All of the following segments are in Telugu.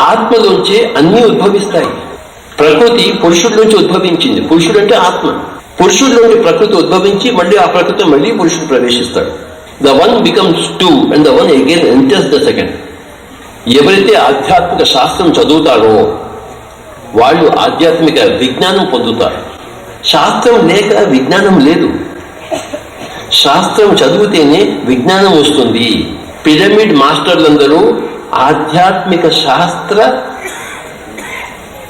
ఆత్మలోంచి అన్నీ ఉద్భవిస్తాయి. ప్రకృతి పురుషుడిలోంచి ఉద్భవించింది. పురుషుడు అంటే ఆత్మ. పురుషుడిలోని ప్రకృతి ఉద్భవించి మళ్ళీ ఆ ప్రకృతి మళ్ళీ పురుషుడు ప్రవేశిస్తాడు. The one becomes two and the one again enters the second. ఎవరైతే ఆధ్యాత్మిక శాస్త్రం చదువుతారో వాళ్ళు ఆధ్యాత్మిక విజ్ఞానం పొందుతారు. శాస్త్రం లేక విజ్ఞానం లేదు. శాస్త్రం చదివితేనే విజ్ఞానం వస్తుంది. పిరమిడ్ మాస్టర్లందరూ ఆధ్యాత్మిక శాస్త్ర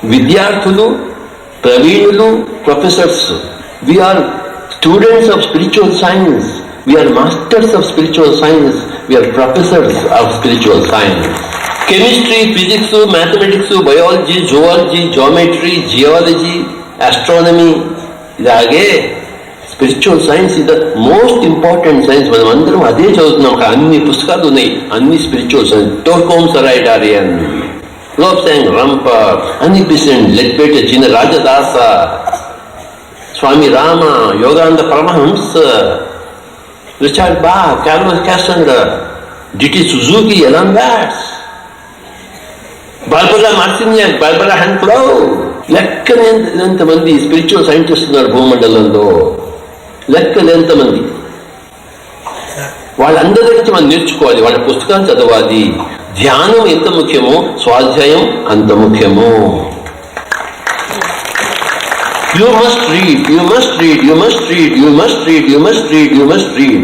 విద్యార్థులు, ప్రవీణులు, professors. We are students of spiritual science. We are masters of spiritual science. We are professors of spiritual science. Chemistry, physics, mathematics, biology, zoology, geometry, geology, astronomy. ఇలాగే spiritual science is the most important science. మనం అందరం అదే చదువుతున్నాం. అన్ని పుస్తకాలు ఉన్నాయి, అన్ని spiritual science. Torkom Saraydarian, Lobsang Rampa, Annie Besant, లెట్పేట చిన్న రాజదాస, Swami Rama, Yogananda Paramahansa, Richard Bach, Carlos Castaneda, DT Suzuki, Alan Watts, Barbara Marciniak, Barbara Hand Clow, లెక్కలేంతమంది స్పిరిచువల్ సైంటిస్ట్ ఉన్నారు భూమండలంలో. లెక్కలేంతమంది. వాళ్ళందరి నుంచి మనం నేర్చుకోవాలి. వాళ్ళ పుస్తకాలు చదవాలి. ధ్యానం ఎంత ముఖ్యమో స్వాధ్యాయం అంత ముఖ్యమో. You must read, you must read, you must read, you must read, you must read, you must read.